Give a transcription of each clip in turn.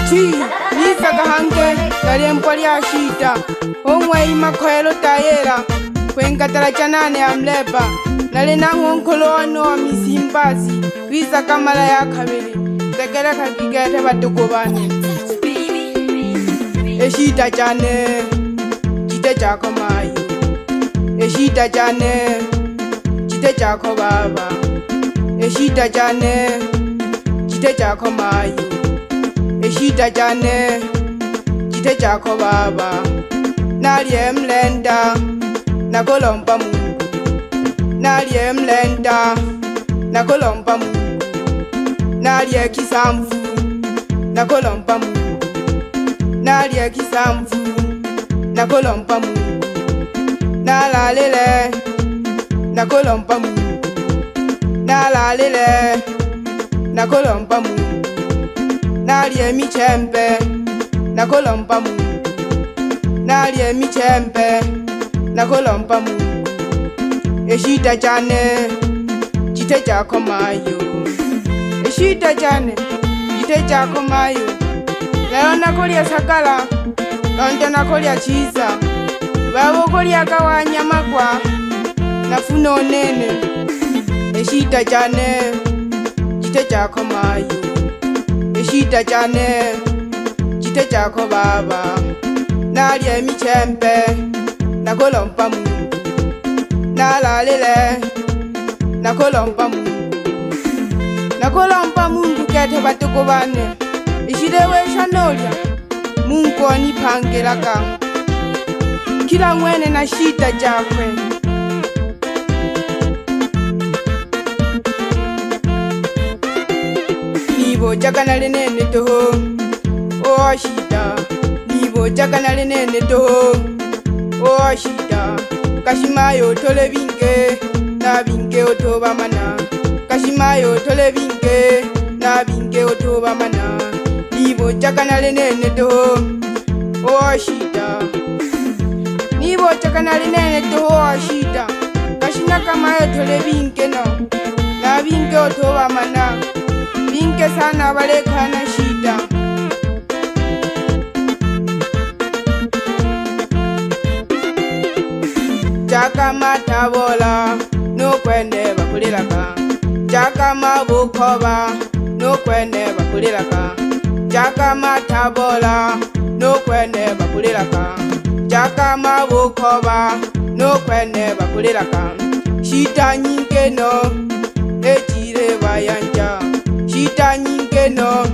Chi, Lisa Gahange, Daliempo Shita, Homeway Makoelo Taera, Kwenkatara Chanane Amleba, Nalenang Kolono, Missimbazi, Lisa Kamalaya Kamili, the Garaka Gigata Batukobani, Eshita Jane, Jita Jacomayo, Eshita Jane, Jita Jacobaba, Eshita Jane, Jita Jacomayo. Eshita jane, jite jako baba, nalie mlenda, nakolompa Mungu, nalie mlenda, nakolompa Mungu, nalie kisamfu, nakolompa Mungu, nalie kisamfu, nakolompa Mungu, nalalele, nakolompa Mungu, nalalele, nakolompa Mungu. Nalie michembe, nakolompa Mungu, nalie michembe, nakolompa Mungu. Eshita jane, jite jako mayo, eshita jane, jite jako mayo. Leo nakolia sakala, lonja nakolia chiza, babo kolia kawanya makwa, nafuna onene. Eshita jane, jite jako mayo. Eshita jane, jite jako baba, nalie michembe, nakolompa Mungu, nalalele, nakolompa Mungu, nakolompa Mungu kete batukubane. Eshidewe shanolia, Mungu anipangela kanga, kila mwene na shita jakwe. Nibo jakana nene toho, oh shita. Nibo jakana nene toho, oh shita. Kashimayo tole binge, na binge otoba mana. Kashimayo tole binge, na binge otoba mana. Nibo jakana nene toho, oh shita. Nibo jakana nene toho, oh shita. Kashina kamayo tole binge no, na binge otoba mana. Binke sana baleka na shida. Jaka matabola, no kwende bakulilaka. Jaka mabukoba, no kwende bakulilaka. Jaka matabola, no kwende bakulilaka. Jaka mabukoba, no kwende bakulilaka. Shita nyinge no, ejire bayanja. Shita nyinge no,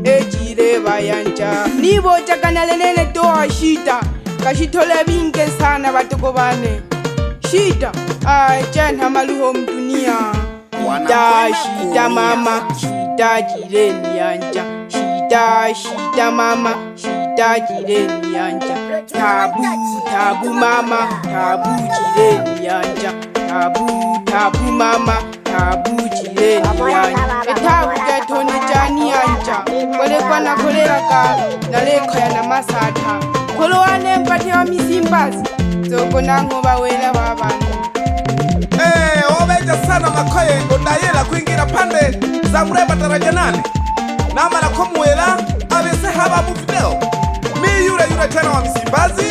ejire bayanja. Nibo jakana lenene toa shita, kashitole binge sana batuko bane. Shita, jana maluho mdunia. Shita mama, shita jire nyanja. Shita mama, shita jire nyanja. Tabu mama, tabu jire nyanja. Tabu mama, tabu jire nyanja. Etabu getone jani anja, kole kwa na kolera ka, na leko ya na masata. Kolo wane mpate wa Missimbazi, zoko na ngoba wela wabani. Obeja sana Makoye Ndayela kuingira pande za Mreba Daraja Nane. Nama na komuwela, abese haba mufideo. Mi yure tena wa Missimbazi,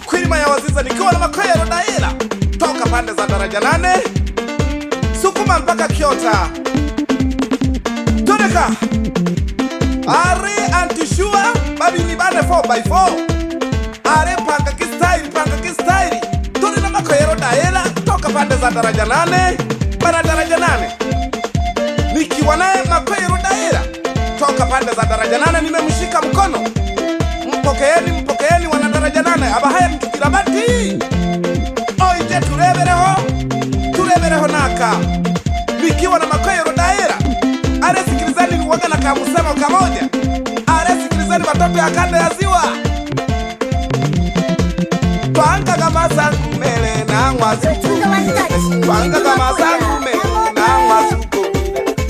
kwilima ya waziza nikiwa na Makoye Ndayela. Toka pande za Daraja Nane, sukuma mpaka Kiota. Toneka Are antishua babi nibane 4x4. Are panga kistairi Turi na Makoye Ndayela. Toka pande za Daraja Nane, bana Daraja Nane nikiwa naye Makoye Ndayela. Toka pande za Daraja Nane nimemshika mkono. Mpokeeni wana Daraja Nane. Abahaya mtukirabati oije turebereho naka nikiwa na Makoye Ndayela. Are sikilizani niwaga na kamusemo kamoja. Are sikilizani watoto ya kanda ya ziwa. Twanga kama zangu mele na ngwazuko. Twanga kama zangu mele na ngwazuko.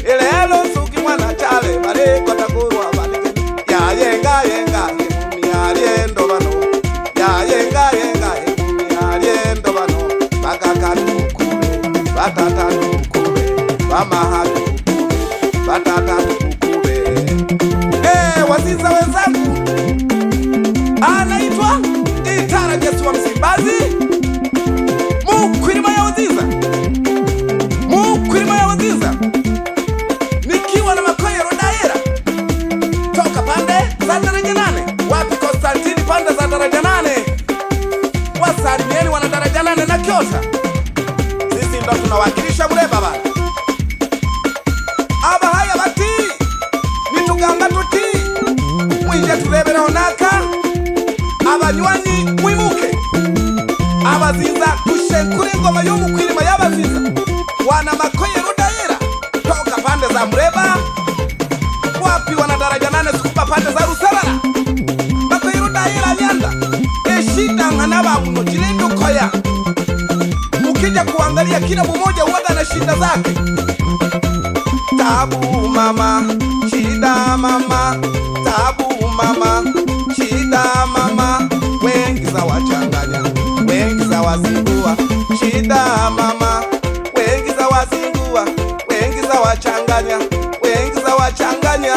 Ilelo suki mwana chale bale kwa takurwa bale. Ya yenga mialiendo bano. Ya yenga mialiendo bano. Bakaka tukube, batata tukube, bamahatu tukube, batata tukube. waziza wenzangu, anaitwa Itara Jesu wa Msimbazi, mukwirima ya waziza, mukwirima ya waziza, nikiwa na Makoyero Daira toka pande za daraja 8. Wapi Konstantini pande za daraja 8, wasalimieni wana daraja 8 na Kyota. Sisi ndo tunawakilisha Muleba bana. Abahaya bati nituganga tuti mwinja turebera honaka, abanywanyi mwimuke, abaziza tushenkure ngoma y'umukwirima y'abaziza, wana Makoyero Daira toka pande za Muleba. Wapi wana daraja 8 Sukuba pande za Rusarara, Makoyero Daira nyanda eshida nganaba muno jirindu koya. Ukija kuangalia kila mmoja huwaga na shida zake. Tabu mama, shida mama, tabu mama, shida mama, wengi za wachanganya, wengi za wazingua. Shida mama, wengi za wazingua, wengi za wachanganya, wengi za wachanganya.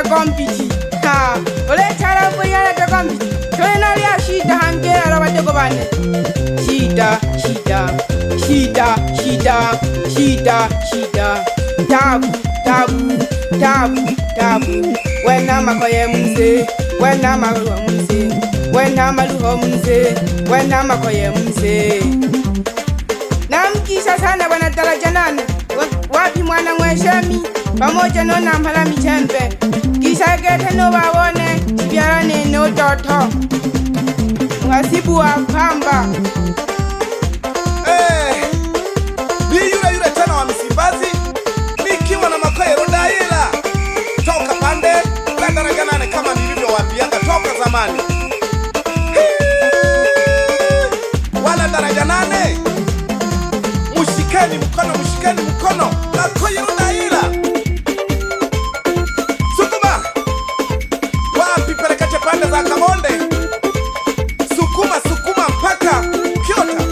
Kompiti ha ole chara boyana ta kompiti tona lia shida hangera la wate ko bane shida shida shida shida shida shida tabu tabu tabu tabu wena Makoye mze, wena Maruho mze, wena Maruho mze, wena Makoye mze. Namkisha sana wana daraja 8. Wapi mwana Mweshemi pamoja nona Mpala Michembe, kisha gete no wawone chibyarane no toto mwasibu wa Pamba. Ni yule tena wa Msimbazi, nikiwa na Makoyero Daira toka pande za daraja 8 kama nilivyowaambiaga toka zamani. Wala daraja 8 mushikeni mkono, mushikeni mkono, Makoyero Daira. Sukuma wapi pelekache pande za Kabonde, sukuma sukuma mpaka Kyota.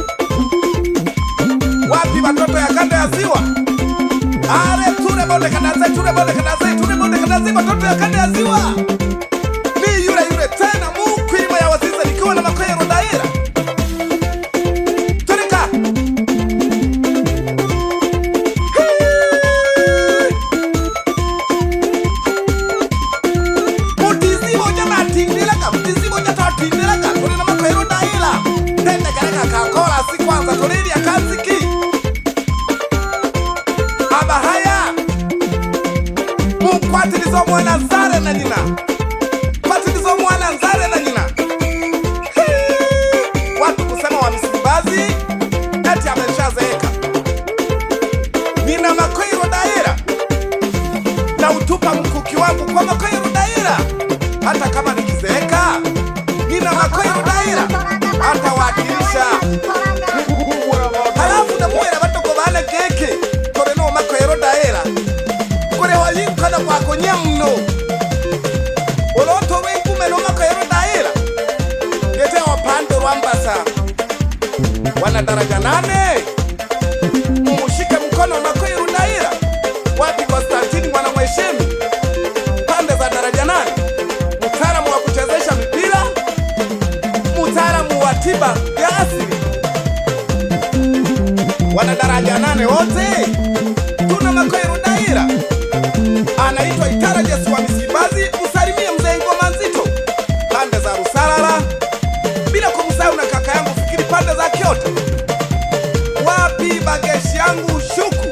Wapi watoto ya kanda ya Ziwa, are ture bonde kadaze, ture bonde kadaze, ture bonde kadaze, watoto ya kanda ya Ziwa. Ni yule tena mukwirima ya waziza, nikiwa na Makoyero Daira. Turika kwanza torili ya Kanziki. Abahaya mukwatilizo mwana Nzare na nyina, kwatilizo mwana Nzare na nyina. Watu kusema wa Msimbazi eti ameshazeeka. Nina Makoyero Daira na utupa mkuki wangu kwa Makoyero Daira. Hata kama nikizeeka, nina Makoyero Daira hata wakilisha. Halafu na mwera batoko bane keke kore no Makoyero Daira kore wayikana kwa konya mno oloto wengume no Makoyero Daira gete wapande Rwambasa. Wana daraja 8 mumushike mkono Makoyero Daira. Wapi Konstantini mwana Mweshemi pande za daraja 8, mtaalamu wa kuchezesha mipira, mtaalamu wa tiba ya asili. Wana daraja 8 wote tuna Makoyero Daira, anaitwa Itara Jesu wa Msimbazi. Usalimie mzee Ngoma Nzito pande za Rusarara, bila kumsahau na kaka yangu Fikiri pande za Kyota. Wapi Bageshi yangu Shuku,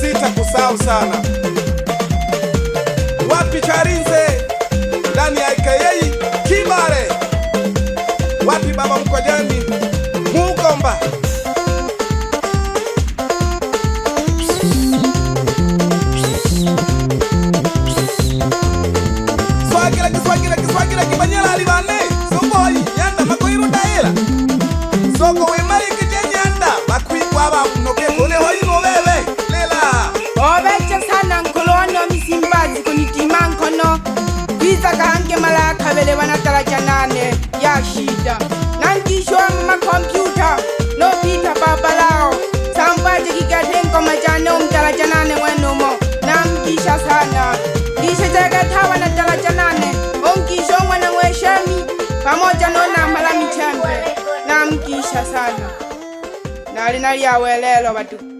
sitakusahau sana. Wapi Charinze ndani ya AKA Kibare, wapi baba Mkojani Mugomba. Kiswagira kibanyala alibane Soko yanda Makoyero Daira, Soko wemari vele wana daraja 8 ya shida. Nankisho makompyuta no pita babalao sampaje kikatengo majane daraja 8 wenomo namkisha sana. Kisha jakatawa na daraja 8 onkisho mwana mweshemi pamoja nona malami chembe namkisha sana. Nali awelelo watu.